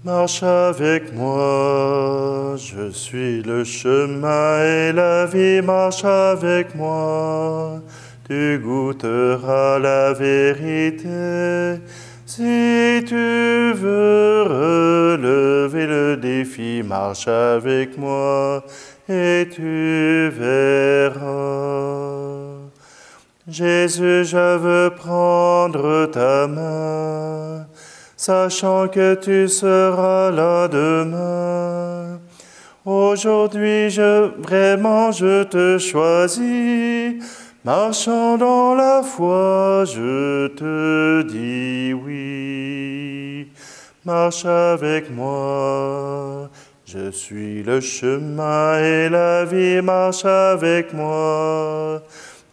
Marche avec moi, je suis le chemin et la vie, marche avec moi. Tu goûteras la vérité. Si tu veux relever le défi, marche avec moi et tu verras. Jésus, je veux prendre ta main, sachant que tu seras là demain. Aujourd'hui, vraiment, je te choisis. Marchant dans la foi, je te dis oui. Marche avec moi, je suis le chemin et la vie, marche avec moi.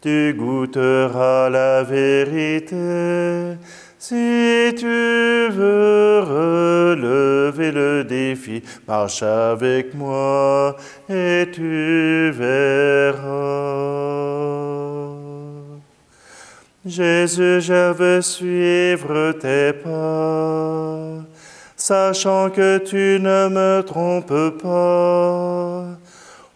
Tu goûteras la vérité. Si tu veux relever le défi, marche avec moi et tu verras. Jésus, je veux suivre tes pas, sachant que tu ne me trompes pas.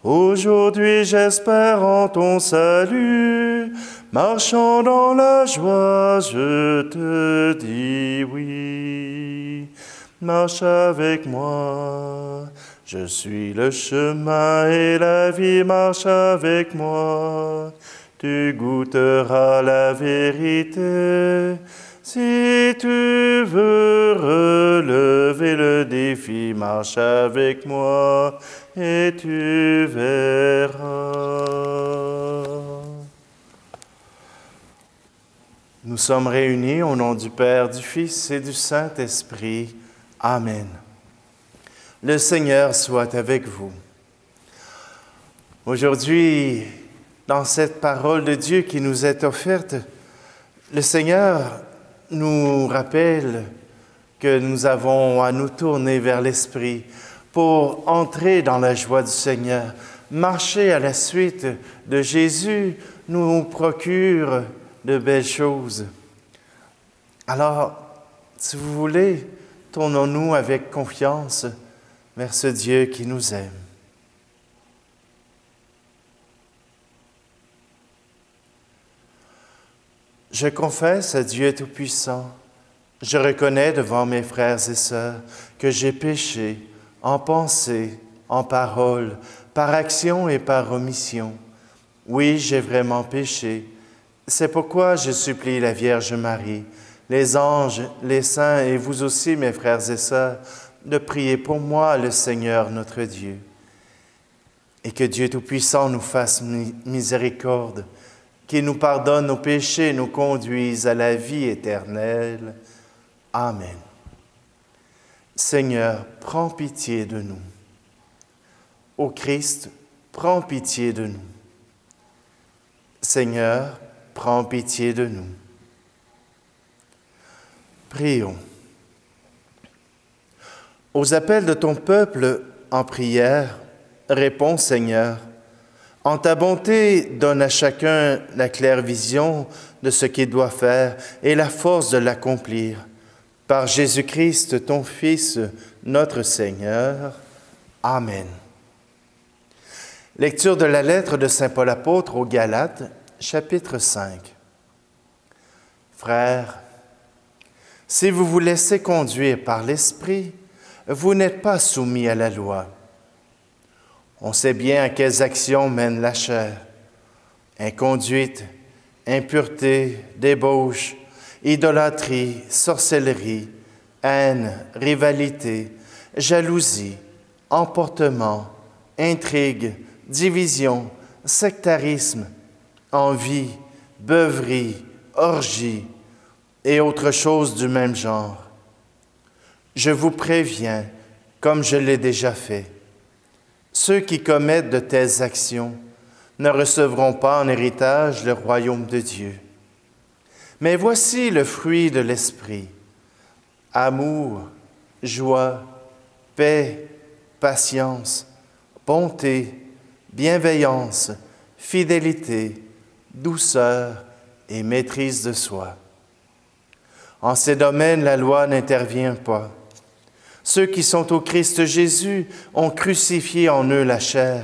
Aujourd'hui, j'espère en ton salut. Marchant dans la joie, je te dis oui. Marche avec moi, je suis le chemin et la vie, marche avec moi. Tu goûteras la vérité. Si tu veux relever le défi, marche avec moi et tu verras. Nous sommes réunis au nom du Père, du Fils et du Saint-Esprit. Amen. Le Seigneur soit avec vous. Aujourd'hui, dans cette parole de Dieu qui nous est offerte, le Seigneur nous rappelle que nous avons à nous tourner vers l'Esprit pour entrer dans la joie du Seigneur. Marcher à la suite de Jésus nous procure de belles choses. Alors, si vous voulez, tournons-nous avec confiance vers ce Dieu qui nous aime. Je confesse à Dieu Tout-Puissant, je reconnais devant mes frères et sœurs que j'ai péché en pensée, en parole, par action et par omission. Oui, j'ai vraiment péché. C'est pourquoi je supplie la Vierge Marie, les anges, les saints et vous aussi, mes frères et sœurs, de prier pour moi, le Seigneur notre Dieu. Et que Dieu Tout-Puissant nous fasse miséricorde, qu'il nous pardonne nos péchés et nous conduise à la vie éternelle. Amen. Seigneur, prends pitié de nous. Ô Christ, prends pitié de nous. Seigneur, prends pitié de nous. Prions. Aux appels de ton peuple en prière, réponds, Seigneur. En ta bonté, donne à chacun la claire vision de ce qu'il doit faire et la force de l'accomplir. Par Jésus-Christ, ton Fils, notre Seigneur. Amen. Lecture de la lettre de saint Paul apôtre aux Galates, chapitre 5. Frères, si vous vous laissez conduire par l'Esprit, vous n'êtes pas soumis à la loi. On sait bien à quelles actions mène la chair. Inconduite, impureté, débauche, idolâtrie, sorcellerie, haine, rivalité, jalousie, emportement, intrigue, division, sectarisme, envie, beuverie, orgie et autres choses du même genre. Je vous préviens, comme je l'ai déjà fait, ceux qui commettent de telles actions ne recevront pas en héritage le royaume de Dieu. Mais voici le fruit de l'Esprit: amour, joie, paix, patience, bonté, bienveillance, fidélité, douceur et maîtrise de soi. En ces domaines, la loi n'intervient pas. Ceux qui sont au Christ Jésus ont crucifié en eux la chair,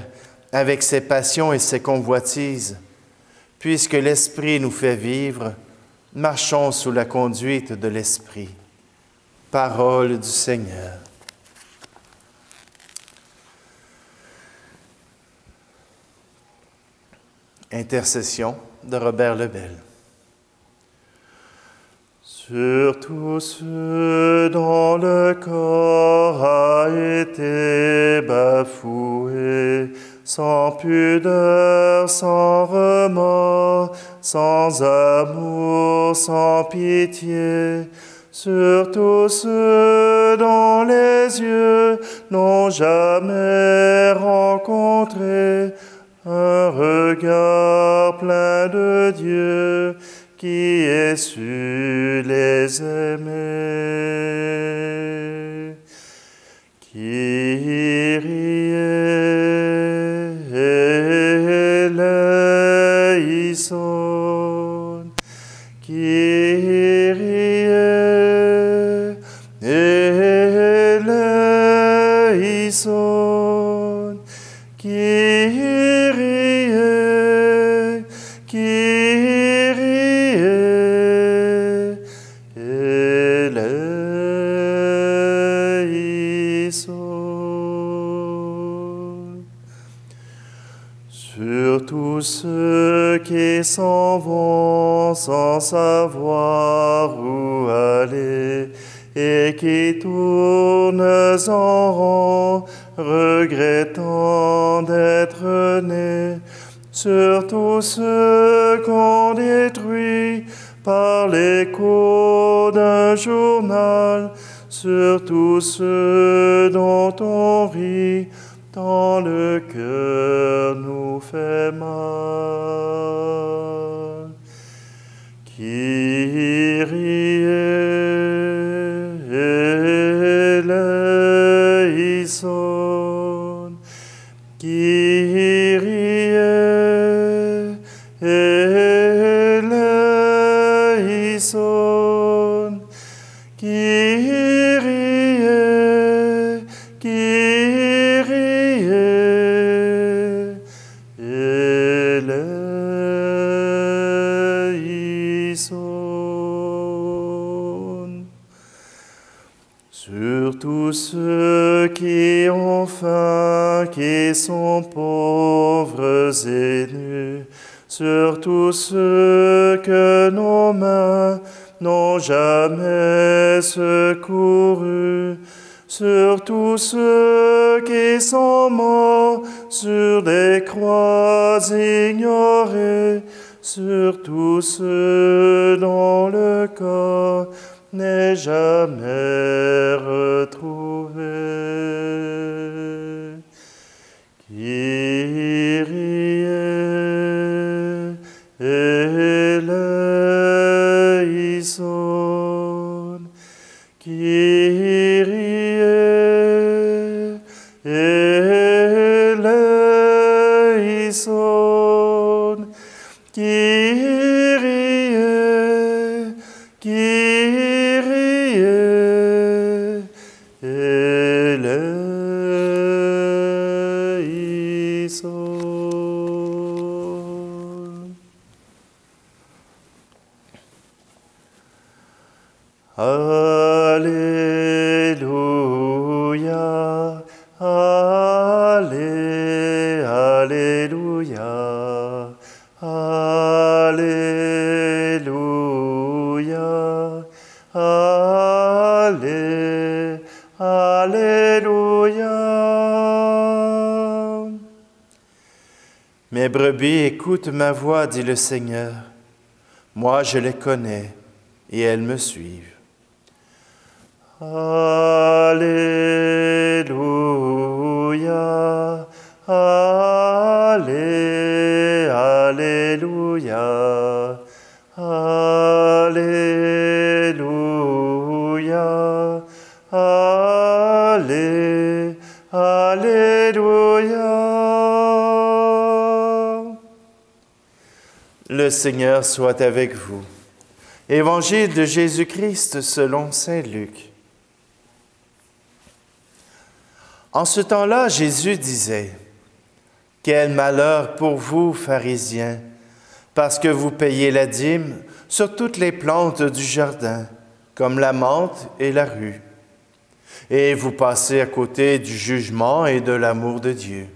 avec ses passions et ses convoitises. Puisque l'Esprit nous fait vivre, marchons sous la conduite de l'Esprit. Parole du Seigneur. Intercession de Robert Lebel. Sur tous ceux dont le corps a été bafoué, sans pudeur, sans remords, sans amour, sans pitié, sur tous ceux dont les yeux n'ont jamais rencontré un regard plein de Dieu qui ait su les aimer. Kyrie eleison, Kyrie eleison, Kyrie, Kyrie eleison. Sur tous ceux qui s'en vont sans savoir où aller et qui tournent en rond, regrettant d'être nés, sur tous ceux qu'on détruit par l'écho d'un journal, sur tous ceux dont on rit, tant le cœur nous fait mal. Kyrie eleison, Kyrie eleison, Kyrie, Kyrie eleison. Sur tous ceux qui ont faim, qui sont pauvres et nus, sur tous ceux que nos mains n'ont jamais secourus, sur tous ceux qui sont morts sur des croix ignorées, sur tous ceux dont le corps n'est jamais retrouvé. Kyrie eleison, Kyrie eleison, Kyrie, Kyrie eleison. Alléluia, Alléluia, Alléluia, Alléluia. Mes brebis écoutent ma voix, dit le Seigneur. Moi, je les connais et elles me suivent. Alléluia, Alléluia, Alléluia, Alléluia. Le Seigneur soit avec vous. Évangile de Jésus-Christ selon saint Luc. En ce temps-là, Jésus disait, « Quel malheur pour vous, pharisiens, parce que vous payez la dîme sur toutes les plantes du jardin, comme la menthe et la rue, et vous passez à côté du jugement et de l'amour de Dieu.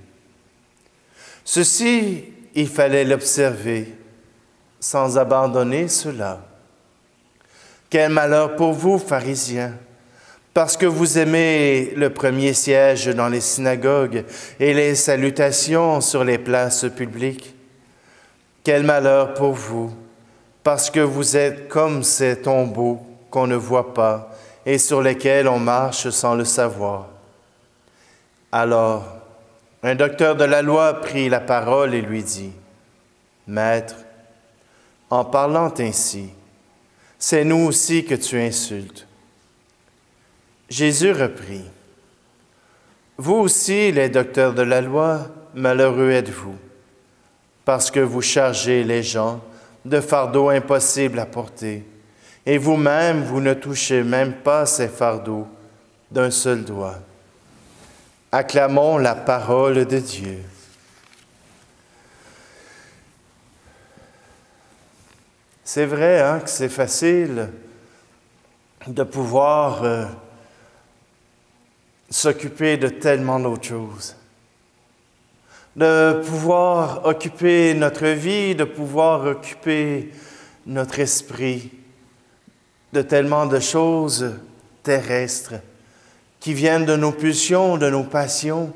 Ceci, il fallait l'observer, sans abandonner cela. Quel malheur pour vous, pharisiens, parce que vous aimez le premier siège dans les synagogues et les salutations sur les places publiques. Quel malheur pour vous, parce que vous êtes comme ces tombeaux qu'on ne voit pas et sur lesquels on marche sans le savoir. » Alors, un docteur de la loi prit la parole et lui dit, « Maître, en parlant ainsi, c'est nous aussi que tu insultes. » Jésus reprit, « Vous aussi, les docteurs de la loi, malheureux êtes-vous, parce que vous chargez les gens de fardeaux impossibles à porter, et vous-même, vous ne touchez même pas ces fardeaux d'un seul doigt. Acclamons la parole de Dieu. » C'est vrai que c'est facile de pouvoir s'occuper de tellement d'autres choses, de pouvoir occuper notre vie, de pouvoir occuper notre esprit de tellement de choses terrestres qui viennent de nos pulsions, de nos passions,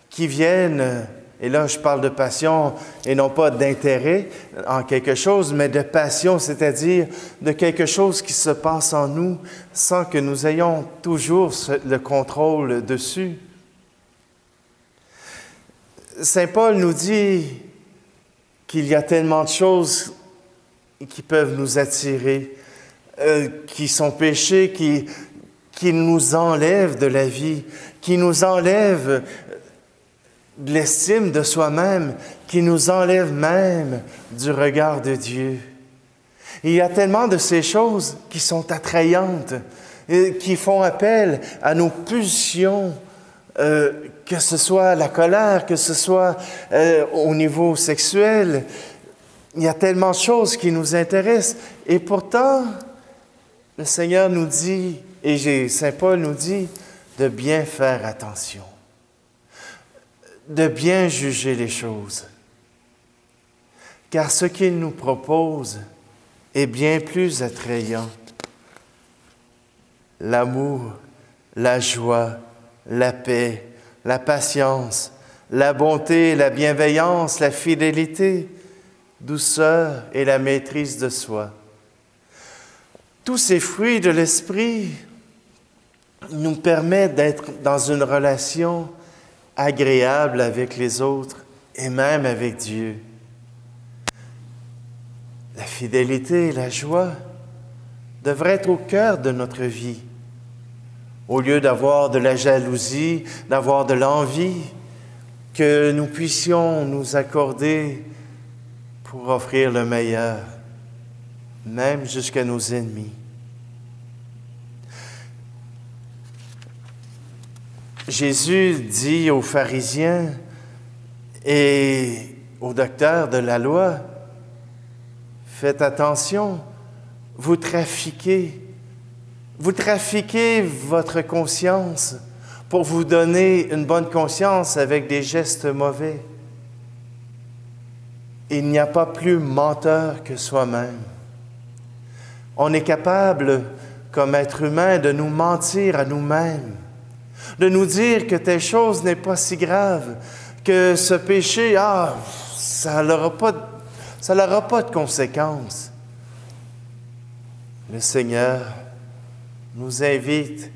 qui viennent, et là je parle de passion et non pas d'intérêt en quelque chose, mais de passion, c'est-à-dire de quelque chose qui se passe en nous sans que nous ayons toujours le contrôle dessus. Saint Paul nous dit qu'il y a tellement de choses qui peuvent nous attirer, qui sont péchés, qui nous enlèvent de la vie, qui nous enlèvent de l'estime de soi-même, qui nous enlèvent même du regard de Dieu. Il y a tellement de ces choses qui sont attrayantes, qui font appel à nos pulsions, que ce soit la colère, que ce soit au niveau sexuel. Il y a tellement de choses qui nous intéressent. Et pourtant, le Seigneur nous dit, et Saint Paul nous dit, de bien faire attention, de bien juger les choses. Car ce qu'il nous propose est bien plus attrayant. L'amour, la joie, la paix, la patience, la bonté, la bienveillance, la fidélité, douceur et la maîtrise de soi. Tous ces fruits de l'esprit nous permettent d'être dans une relation agréable avec les autres et même avec Dieu. La fidélité et la joie devraient être au cœur de notre vie. Au lieu d'avoir de la jalousie, d'avoir de l'envie, que nous puissions nous accorder pour offrir le meilleur, même jusqu'à nos ennemis. Jésus dit aux pharisiens et aux docteurs de la loi, « Faites attention, vous trafiquez votre conscience pour vous donner une bonne conscience avec des gestes mauvais. Il n'y a pas plus menteur que soi-même. On est capable, comme être humain, de nous mentir à nous-mêmes, de nous dire que telle chose n'est pas si grave, que ce péché, ça n'aura pas de conséquences. Le Seigneur nous invite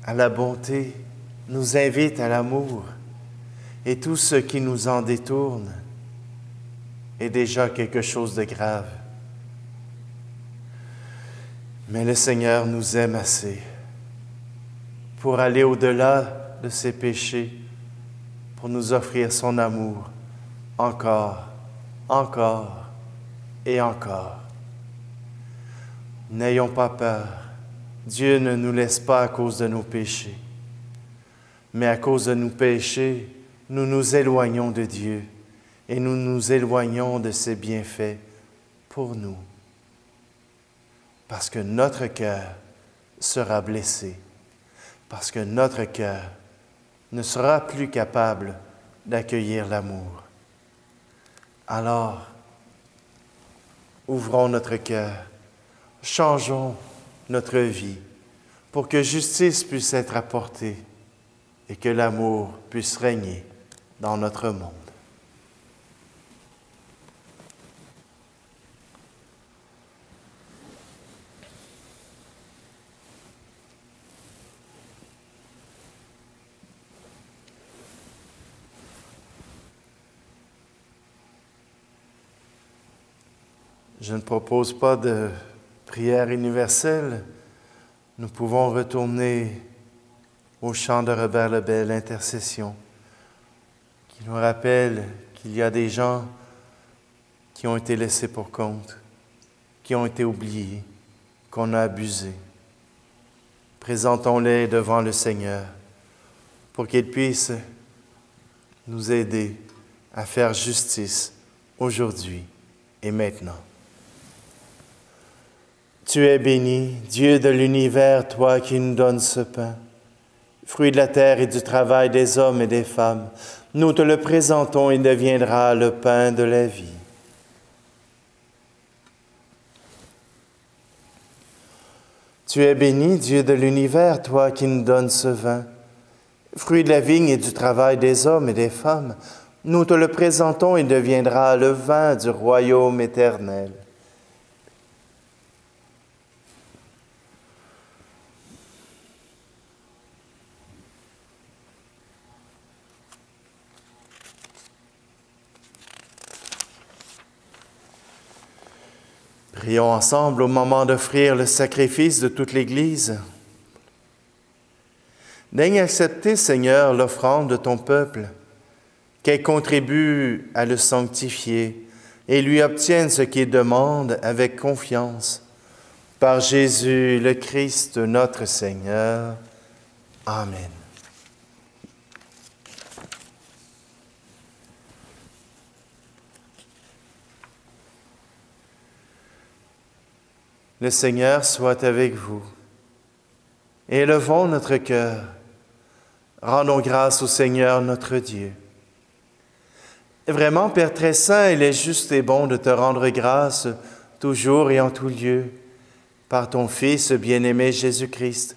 à la bonté, nous invite à l'amour, et tout ce qui nous en détourne est déjà quelque chose de grave. Mais le Seigneur nous aime assez pour aller au-delà de ses péchés, pour nous offrir son amour encore, encore et encore. N'ayons pas peur. Dieu ne nous laisse pas à cause de nos péchés. mais à cause de nos péchés, nous nous éloignons de Dieu et nous nous éloignons de ses bienfaits pour nous. Parce que notre cœur sera blessé, parce que notre cœur ne sera plus capable d'accueillir l'amour. Alors, ouvrons notre cœur, changeons notre vie pour que justice puisse être apportée et que l'amour puisse régner dans notre monde. Je ne propose pas de prière universelle. Nous pouvons retourner au chant de Robert Lebel, l'intercession, qui nous rappelle qu'il y a des gens qui ont été laissés pour compte, qui ont été oubliés, qu'on a abusés. Présentons-les devant le Seigneur pour qu'il puisse nous aider à faire justice aujourd'hui et maintenant. Tu es béni, Dieu de l'univers, toi qui nous donnes ce pain, fruit de la terre et du travail des hommes et des femmes. Nous te le présentons, il deviendra le pain de la vie. Tu es béni, Dieu de l'univers, toi qui nous donnes ce vin, fruit de la vigne et du travail des hommes et des femmes. Nous te le présentons, il deviendra le vin du royaume éternel. Prions ensemble au moment d'offrir le sacrifice de toute l'Église. Daigne accepter, Seigneur, l'offrande de ton peuple, qu'elle contribue à le sanctifier et lui obtienne ce qu'il demande avec confiance. Par Jésus le Christ, notre Seigneur. Amen. Le Seigneur soit avec vous. Élevons notre cœur. Rendons grâce au Seigneur notre Dieu. Vraiment, Père très saint, il est juste et bon de te rendre grâce toujours et en tout lieu par ton Fils bien-aimé Jésus-Christ,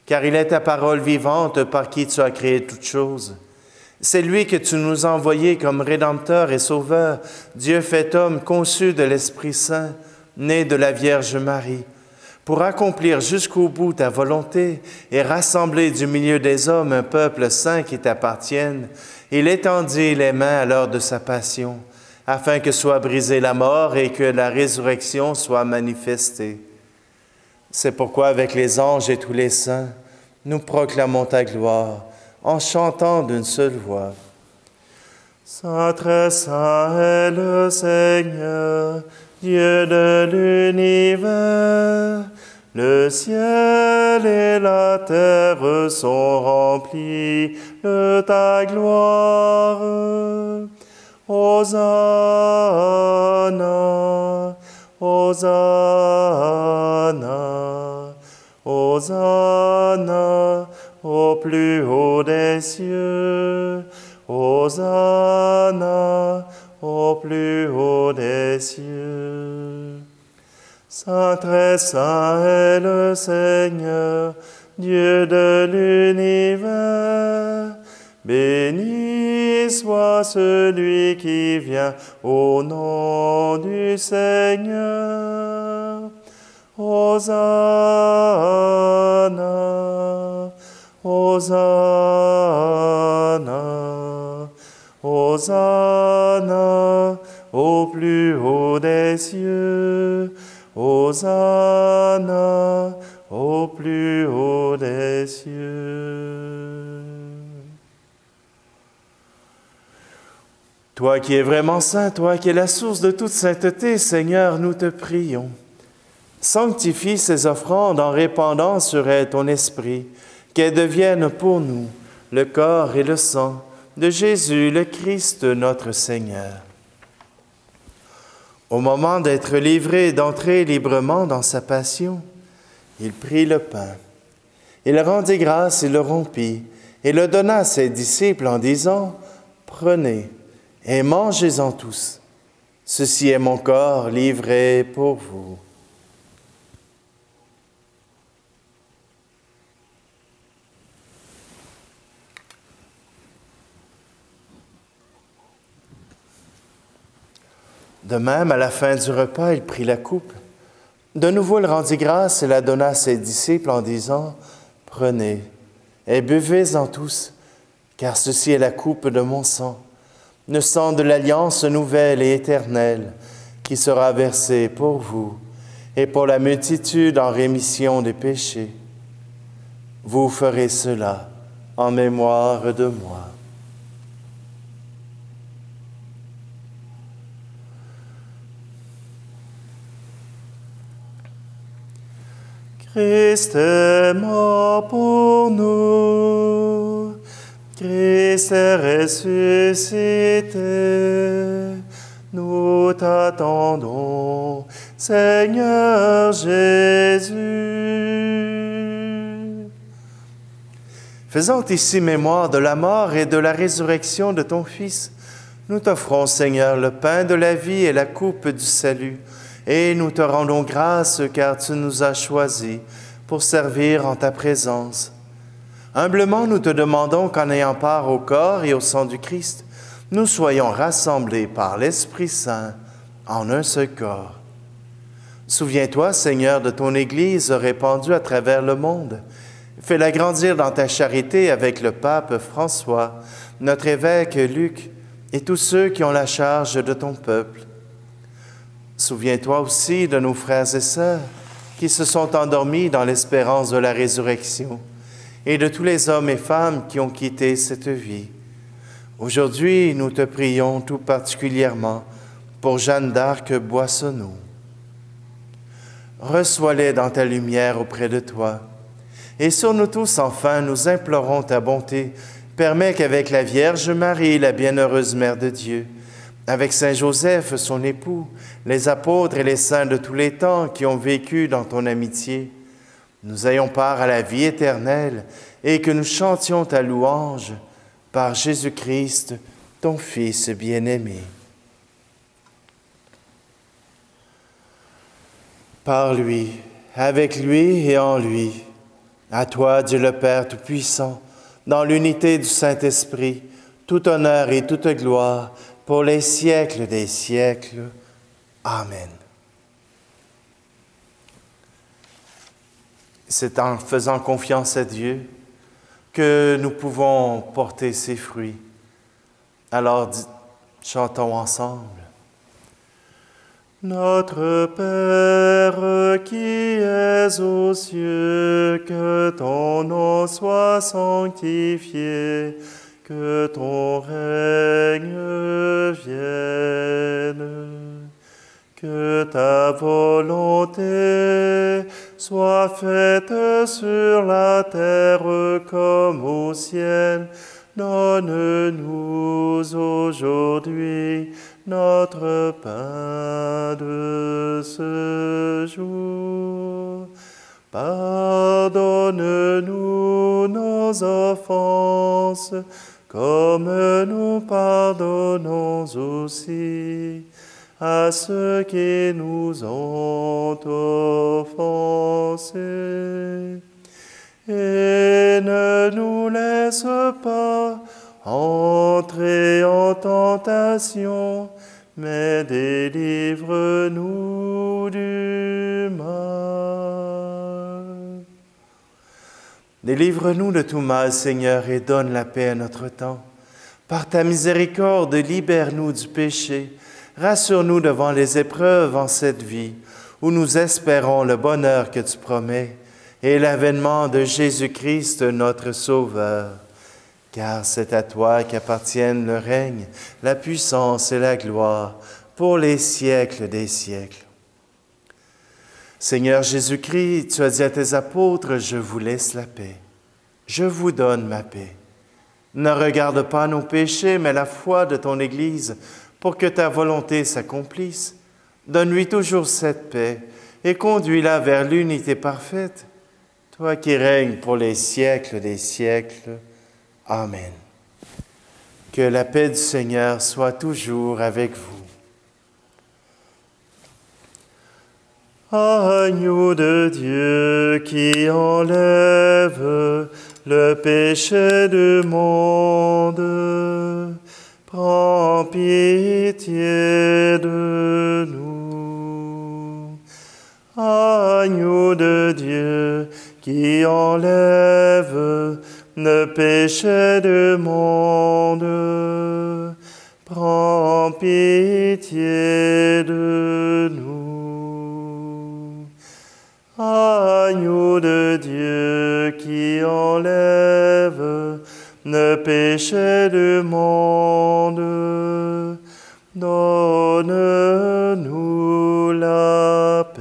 car il est ta parole vivante par qui tu as créé toutes choses. C'est lui que tu nous as envoyé comme Rédempteur et Sauveur, Dieu fait homme, conçu de l'Esprit Saint, né de la Vierge Marie, pour accomplir jusqu'au bout ta volonté et rassembler du milieu des hommes un peuple saint qui t'appartienne, il étendit les mains à l'heure de sa passion, afin que soit brisée la mort et que la résurrection soit manifestée. C'est pourquoi, avec les anges et tous les saints, nous proclamons ta gloire, en chantant d'une seule voix. Saint, très saint est le Seigneur, Dieu de l'univers, le ciel et la terre sont remplis de ta gloire. Hosanna, Hosanna, Hosanna au plus haut des cieux. Hosanna au plus haut des cieux. Saint, très saint est le Seigneur, Dieu de l'univers. Béni soit celui qui vient au nom du Seigneur. Hosanna, Hosanna, Hosanna au plus haut des cieux. Hosanna au plus haut des cieux. Toi qui es vraiment saint, toi qui es la source de toute sainteté, Seigneur, nous te prions. Sanctifie ces offrandes en répandant sur elles ton esprit, qu'elles deviennent pour nous le corps et le sang de Jésus le Christ notre Seigneur. Au moment d'être livré et d'entrer librement dans sa passion, il prit le pain. Il rendit grâce et le rompit, et le donna à ses disciples en disant, « Prenez et mangez-en tous. Ceci est mon corps livré pour vous. » De même, à la fin du repas, il prit la coupe. De nouveau, il rendit grâce et la donna à ses disciples en disant, « Prenez et buvez-en tous, car ceci est la coupe de mon sang, le sang de l'alliance nouvelle et éternelle, qui sera versé pour vous et pour la multitude en rémission des péchés. Vous ferez cela en mémoire de moi. » Christ est mort pour nous, Christ est ressuscité, nous t'attendons, Seigneur Jésus. Faisant ici mémoire de la mort et de la résurrection de ton Fils, nous t'offrons, Seigneur, le pain de la vie et la coupe du salut, et nous te rendons grâce car tu nous as choisis pour servir en ta présence. Humblement, nous te demandons qu'en ayant part au corps et au sang du Christ, nous soyons rassemblés par l'Esprit Saint en un seul corps. Souviens-toi, Seigneur, de ton Église répandue à travers le monde. Fais-la grandir dans ta charité avec le pape François, notre évêque Luc et tous ceux qui ont la charge de ton peuple. Souviens-toi aussi de nos frères et sœurs qui se sont endormis dans l'espérance de la résurrection et de tous les hommes et femmes qui ont quitté cette vie. Aujourd'hui, nous te prions tout particulièrement pour Jeanne d'Arc Boissonneau. Reçois-les dans ta lumière auprès de toi. Et sur nous tous, enfin, nous implorons ta bonté. Permets qu'avec la Vierge Marie, la bienheureuse Mère de Dieu, avec Saint Joseph, son époux, les apôtres et les saints de tous les temps qui ont vécu dans ton amitié, nous ayons part à la vie éternelle et que nous chantions ta louange par Jésus-Christ, ton Fils bien-aimé. Par lui, avec lui et en lui, à toi, Dieu le Père Tout-Puissant, dans l'unité du Saint-Esprit, tout honneur et toute gloire, pour les siècles des siècles. Amen. C'est en faisant confiance à Dieu que nous pouvons porter ses fruits. Alors, chantons ensemble. Notre Père qui es aux cieux, que ton nom soit sanctifié, que ton règne vienne, que ta volonté soit faite sur la terre comme au ciel. Donne-nous aujourd'hui notre pain de ce jour. Pardonne-nous nos offenses, comme nous pardonnons aussi à ceux qui nous ont offensés. Et ne nous laisse pas entrer en tentation, mais délivre-nous du mal. Délivre-nous de tout mal, Seigneur, et donne la paix à notre temps. Par ta miséricorde, libère-nous du péché. Rassure-nous devant les épreuves en cette vie, où nous espérons le bonheur que tu promets et l'avènement de Jésus-Christ, notre Sauveur. Car c'est à toi qu'appartiennent le règne, la puissance et la gloire pour les siècles des siècles. Seigneur Jésus-Christ, tu as dit à tes apôtres, « Je vous laisse la paix, je vous donne ma paix. Ne regarde pas nos péchés, mais la foi de ton Église, pour que ta volonté s'accomplisse. Donne-lui toujours cette paix et conduis-la vers l'unité parfaite. Toi qui règnes pour les siècles des siècles. Amen. Que la paix du Seigneur soit toujours avec vous. Agneau de Dieu qui enlève le péché du monde, prends pitié de nous. Agneau de Dieu qui enlève le péché du monde, prends pitié de nous. Agneau de Dieu qui enlève le péché du monde, donne-nous la paix.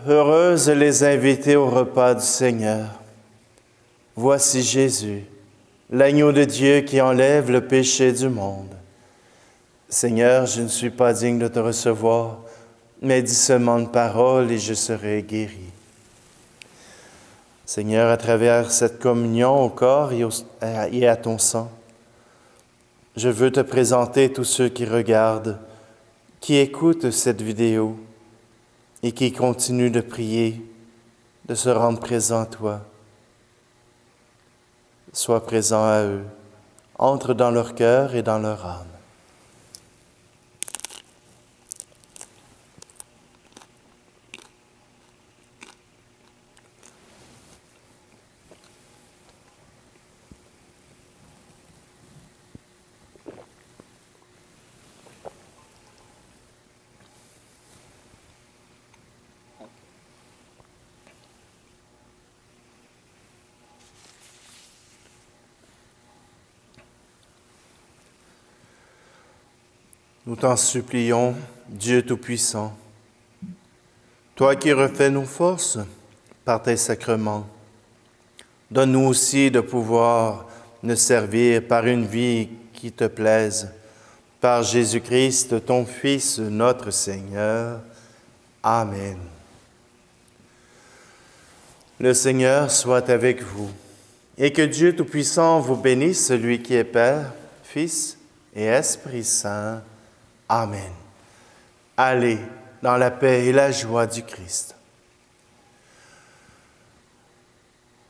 Heureuses les invités au repas du Seigneur. Voici Jésus, l'agneau de Dieu qui enlève le péché du monde. Seigneur, je ne suis pas digne de te recevoir, mais dis seulement une parole et je serai guéri. Seigneur, à travers cette communion au corps et à ton sang, je veux te présenter tous ceux qui regardent, qui écoutent cette vidéo et qui continuent de prier, de se rendre présents à toi. Sois présent à eux, entre dans leur cœur et dans leur âme. Nous t'en supplions, Dieu Tout-Puissant, toi qui refais nos forces par tes sacrements, donne-nous aussi de pouvoir nous servir par une vie qui te plaise, par Jésus-Christ, ton Fils, notre Seigneur. Amen. Le Seigneur soit avec vous, et que Dieu Tout-Puissant vous bénisse, celui qui est Père, Fils et Esprit Saint. Amen. Allez dans la paix et la joie du Christ.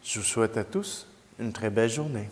Je vous souhaite à tous une très belle journée.